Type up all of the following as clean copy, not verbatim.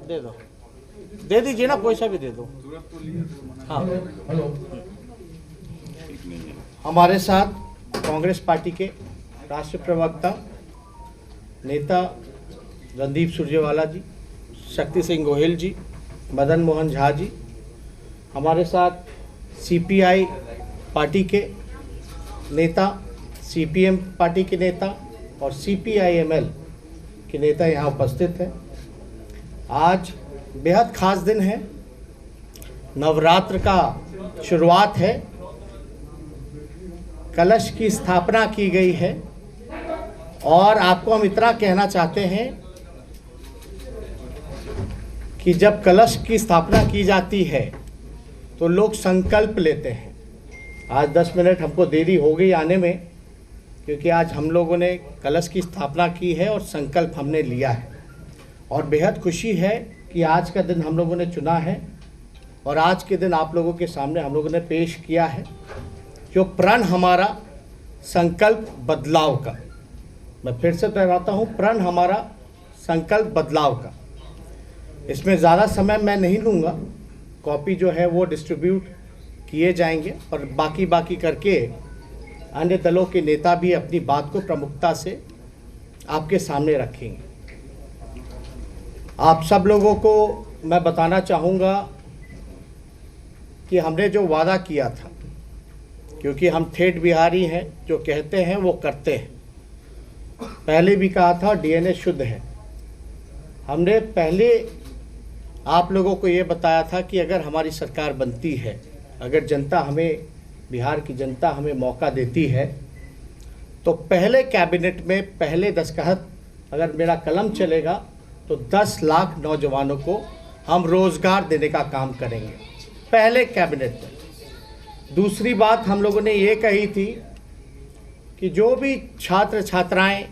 दे दो, दे दीजिए ना, कोई सा भी दे दो। हाँ, हमारे साथ कांग्रेस पार्टी के राष्ट्रीय प्रवक्ता नेता रणदीप सुरजेवाला जी, शक्ति सिंह गोहिल जी, मदन मोहन झा जी, हमारे साथ सीपीआई पार्टी के नेता, सीपीएम पार्टी के नेता और सीपीआईएमएल के नेता यहाँ उपस्थित हैं। आज बेहद खास दिन है, नवरात्र का शुरुआत है, कलश की स्थापना की गई है और आपको हम इतना कहना चाहते हैं कि जब कलश की स्थापना की जाती है तो लोग संकल्प लेते हैं। आज 10 मिनट हमको देरी हो गई आने में, क्योंकि आज हम लोगों ने कलश की स्थापना की है और संकल्प हमने लिया है और बेहद खुशी है कि आज का दिन हम लोगों ने चुना है और आज के दिन आप लोगों के सामने हम लोगों ने पेश किया है जो प्रण हमारा संकल्प बदलाव का। मैं फिर से दोहराता हूँ, प्रण हमारा संकल्प बदलाव का। इसमें ज़्यादा समय मैं नहीं लूँगा, कॉपी जो है वो डिस्ट्रीब्यूट किए जाएंगे और बाकी करके अन्य दलों के नेता भी अपनी बात को प्रमुखता से आपके सामने रखेंगे। आप सब लोगों को मैं बताना चाहूँगा कि हमने जो वादा किया था, क्योंकि हम ठेठ बिहारी हैं, जो कहते हैं वो करते हैं। पहले भी कहा था डीएनए शुद्ध है। हमने पहले आप लोगों को ये बताया था कि अगर हमारी सरकार बनती है, अगर जनता हमें, बिहार की जनता हमें मौका देती है, तो पहले कैबिनेट में पहले दस्तखत अगर मेरा कलम चलेगा तो 10 लाख नौजवानों को हम रोज़गार देने का काम करेंगे, पहले कैबिनेट में। दूसरी बात हम लोगों ने ये कही थी कि जो भी छात्र छात्राएं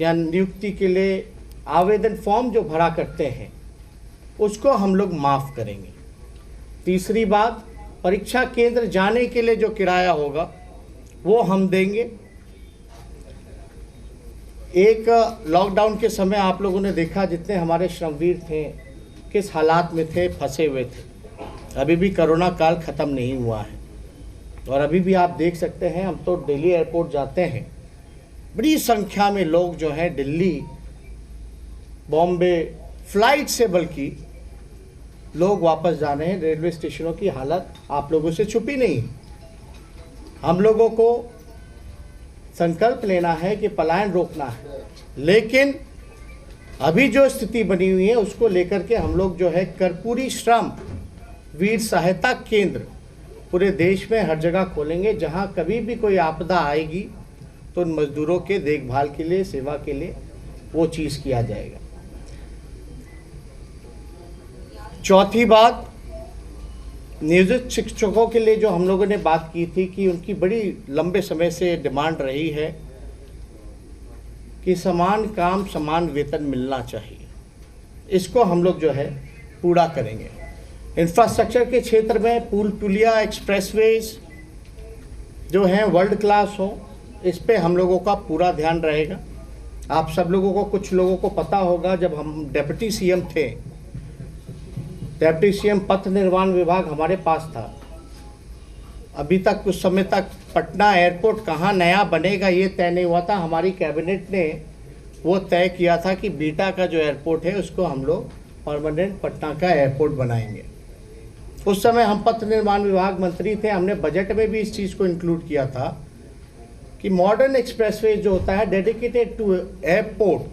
या नियुक्ति के लिए आवेदन फॉर्म जो भरा करते हैं उसको हम लोग माफ़ करेंगे। तीसरी बात, परीक्षा केंद्र जाने के लिए जो किराया होगा वो हम देंगे। एक लॉकडाउन के समय आप लोगों ने देखा जितने हमारे श्रमवीर थे किस हालात में थे, फंसे हुए थे। अभी भी कोरोना काल ख़त्म नहीं हुआ है और अभी भी आप देख सकते हैं, हम तो दिल्ली एयरपोर्ट जाते हैं, बड़ी संख्या में लोग जो हैं दिल्ली, बॉम्बे फ्लाइट से बल्कि लोग वापस जा रहे हैं। रेलवे स्टेशनों की हालत आप लोगों से छुपी नहीं। हम लोगों को संकल्प लेना है कि पलायन रोकना है, लेकिन अभी जो स्थिति बनी हुई है उसको लेकर के हम लोग जो है कर्पूरी श्रम वीर सहायता केंद्र पूरे देश में हर जगह खोलेंगे। जहां कभी भी कोई आपदा आएगी तो उन मजदूरों के देखभाल के लिए, सेवा के लिए वो चीज़ किया जाएगा। चौथी बात, नियोजित शिक्षकों के लिए जो हम लोगों ने बात की थी कि उनकी बड़ी लंबे समय से डिमांड रही है कि समान काम समान वेतन मिलना चाहिए, इसको हम लोग जो है पूरा करेंगे। इंफ्रास्ट्रक्चर के क्षेत्र में पुल पुलिया, एक्सप्रेसवेज जो हैं वर्ल्ड क्लास हो, इस पे हम लोगों का पूरा ध्यान रहेगा। आप सब लोगों को, कुछ लोगों को पता होगा, जब हम डिप्टी सीएम थे, डिप्टी सीएम पथ निर्माण विभाग हमारे पास था। अभी तक कुछ समय तक पटना एयरपोर्ट कहाँ नया बनेगा ये तय नहीं हुआ था। हमारी कैबिनेट ने वो तय किया था कि बीटा का जो एयरपोर्ट है उसको हम लोग परमानेंट पटना का एयरपोर्ट बनाएंगे। उस समय हम पथ निर्माण विभाग मंत्री थे, हमने बजट में भी इस चीज़ को इंक्लूड किया था कि मॉडर्न एक्सप्रेसवे जो होता है डेडिकेटेड टू एयरपोर्ट,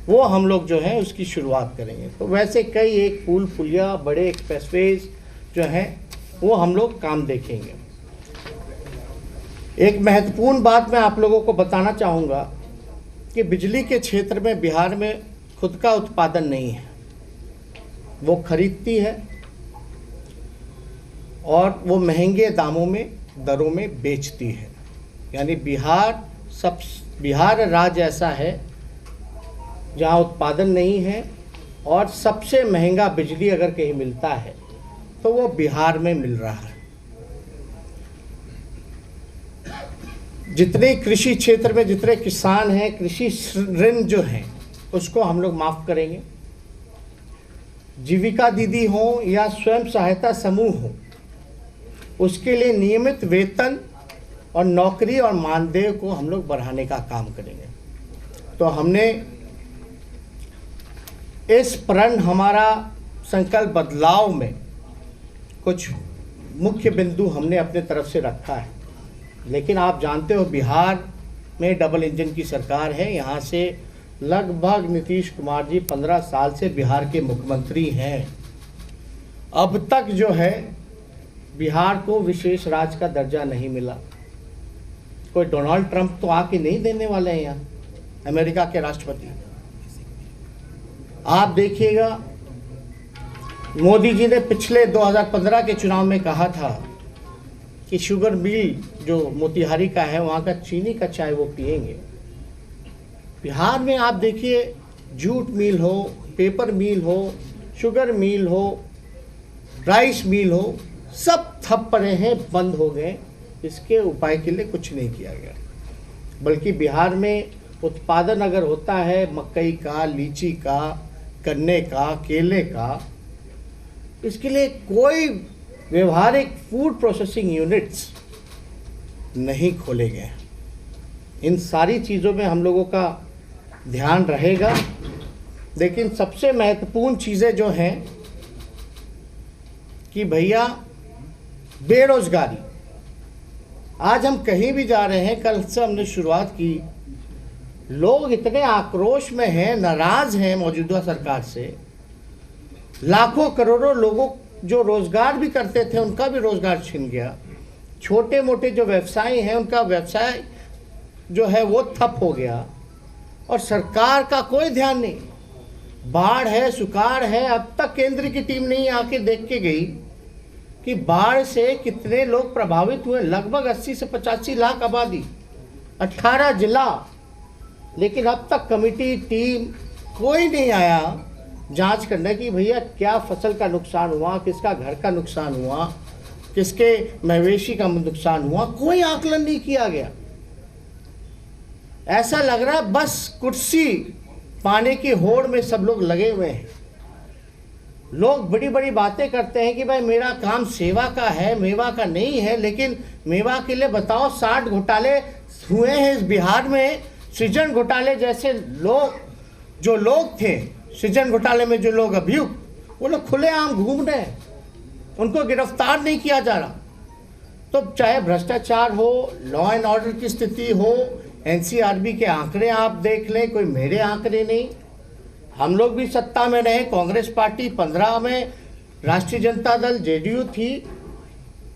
वो हम लोग जो है उसकी शुरुआत करेंगे। तो वैसे कई एक पुल पुलिया, बड़े एक्सप्रेसवेज जो हैं वो हम लोग काम देखेंगे। एक महत्वपूर्ण बात मैं आप लोगों को बताना चाहूँगा कि बिजली के क्षेत्र में बिहार में खुद का उत्पादन नहीं है, वो खरीदती है और वो महंगे दामों में, दरों में बेचती है। यानी बिहार राज्य ऐसा है जहाँ उत्पादन नहीं है और सबसे महंगा बिजली अगर कहीं मिलता है तो वो बिहार में मिल रहा है। जितने कृषि क्षेत्र में जितने किसान हैं, कृषि ऋण जो हैं उसको हम लोग माफ़ करेंगे। जीविका दीदी हो या स्वयं सहायता समूह हो, उसके लिए नियमित वेतन और नौकरी और मानदेय को हम लोग बढ़ाने का काम करेंगे। तो हमने इस प्रण हमारा संकल्प बदलाव में कुछ मुख्य बिंदु हमने अपने तरफ से रखा है। लेकिन आप जानते हो बिहार में डबल इंजन की सरकार है। यहाँ से लगभग नीतीश कुमार जी 15 साल से बिहार के मुख्यमंत्री हैं। अब तक जो है बिहार को विशेष राज्य का दर्जा नहीं मिला। कोई डोनाल्ड ट्रंप तो आके नहीं देने वाले हैं यहाँ, अमेरिका के राष्ट्रपति। आप देखिएगा मोदी जी ने पिछले 2015 के चुनाव में कहा था कि शुगर मिल जो मोतिहारी का है वहाँ का चीनी का चाय वो पिएंगे। बिहार में आप देखिए जूट मिल हो, पेपर मिल हो, शुगर मिल हो, राइस मिल हो, सब ठप पड़े हैं, बंद हो गए। इसके उपाय के लिए कुछ नहीं किया गया। बल्कि बिहार में उत्पादन अगर होता है मकई का, लीची का, गन्ने का, केले का, इसके लिए कोई व्यवहारिक फूड प्रोसेसिंग यूनिट्स नहीं खोले गए। इन सारी चीज़ों में हम लोगों का ध्यान रहेगा। लेकिन सबसे महत्वपूर्ण चीज़ें जो हैं कि भैया बेरोजगारी, आज हम कहीं भी जा रहे हैं, कल से हमने शुरुआत की, लोग इतने आक्रोश में हैं, नाराज हैं मौजूदा सरकार से। लाखों करोड़ों लोगों जो रोजगार भी करते थे उनका भी रोजगार छिन गया। छोटे मोटे जो व्यवसायी हैं उनका व्यवसाय जो है वो ठप हो गया और सरकार का कोई ध्यान नहीं। बाढ़ है, सुकाड़ है, अब तक केंद्र की टीम नहीं आके देख के गई कि बाढ़ से कितने लोग प्रभावित हुए। लगभग 80 से 85 लाख आबादी, 18 जिला। लेकिन अब तक कमेटी टीम कोई नहीं आया जांच करने की भैया क्या फसल का नुकसान हुआ, किसका घर का नुकसान हुआ, किसके मवेशी का नुकसान हुआ। कोई आकलन नहीं किया गया। ऐसा लग रहा है बस कुर्सी पाने की होड़ में सब लोग लगे हुए हैं। लोग बड़ी बड़ी बातें करते हैं कि भाई मेरा काम सेवा का है, मेवा का नहीं है। लेकिन मेवा के लिए बताओ 60 घोटाले हुए हैं इस बिहार में। सृजन घोटाले जैसे जो लोग थे, सृजन घोटाले में जो लोग अभियुक्त, वो लोग खुलेआम घूम रहे हैं, उनको गिरफ्तार नहीं किया जा रहा। तो चाहे भ्रष्टाचार हो, लॉ एंड ऑर्डर की स्थिति हो, एनसीआरबी के आंकड़े आप देख लें, कोई मेरे आंकड़े नहीं। हम लोग भी सत्ता में रहे, कांग्रेस पार्टी 15 में, राष्ट्रीय जनता दल जेडीयू थी।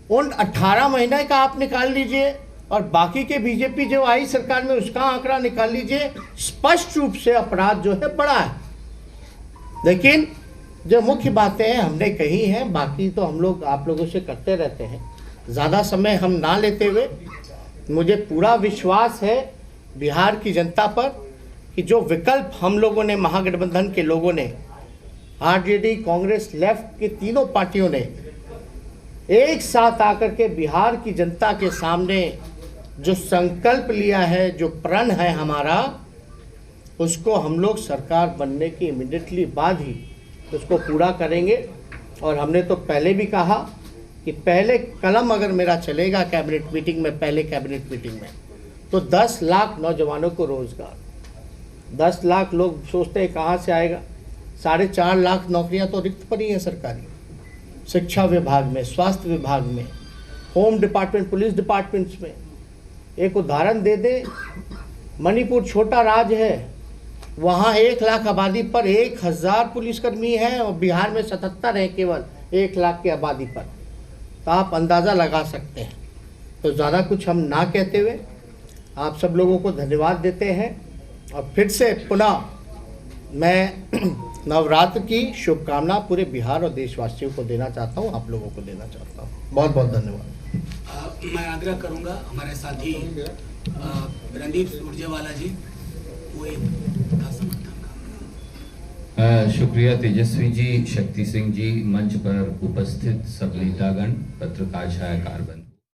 उन 18 महीने का आप निकाल लीजिए और बाकी के बीजेपी जो आई सरकार में उसका आंकड़ा निकाल लीजिए। स्पष्ट रूप से अपराध जो है बढ़ा है। लेकिन जो मुख्य बातें हैं हमने कही हैं, बाकी तो हम लोग आप लोगों से करते रहते हैं। ज़्यादा समय हम ना लेते हुए, मुझे पूरा विश्वास है बिहार की जनता पर कि जो विकल्प हम लोगों ने, महागठबंधन के लोगों ने, आरजेडी, कांग्रेस, लेफ्ट की तीनों पार्टियों ने एक साथ आकर के बिहार की जनता के सामने जो संकल्प लिया है, जो प्रण है हमारा, उसको हम लोग सरकार बनने के इमीडिएटली बाद ही उसको पूरा करेंगे। और हमने तो पहले भी कहा कि पहले कलम अगर मेरा चलेगा कैबिनेट मीटिंग में, पहले कैबिनेट मीटिंग में, तो 10 लाख नौजवानों को रोजगार। 10 लाख लोग सोचते हैं कहाँ से आएगा। 4.5 लाख नौकरियां तो रिक्त पड़ी हैं सरकारी, शिक्षा विभाग में, स्वास्थ्य विभाग में, होम डिपार्टमेंट, पुलिस डिपार्टमेंट्स में। एक उदाहरण दे दें, मणिपुर छोटा राज्य है, वहाँ 1 लाख आबादी पर 1000 पुलिसकर्मी हैं और बिहार में 77 हैं केवल 1 लाख की आबादी पर। तो आप अंदाज़ा लगा सकते हैं। तो ज़्यादा कुछ हम ना कहते हुए आप सब लोगों को धन्यवाद देते हैं और फिर से पुनः मैं नवरात्र की शुभकामना पूरे बिहार और देशवासियों को देना चाहता हूँ, आप लोगों को देना चाहता हूँ। बहुत बहुत धन्यवाद। मैं आग्रह करूँगा हमारे साथी रणदीप सुरजेवाला जी वो एक समर्थन का। शुक्रिया तेजस्वी जी, शक्ति सिंह जी, मंच पर उपस्थित सब नेतागण, पत्रकार, छायाकार बंधु।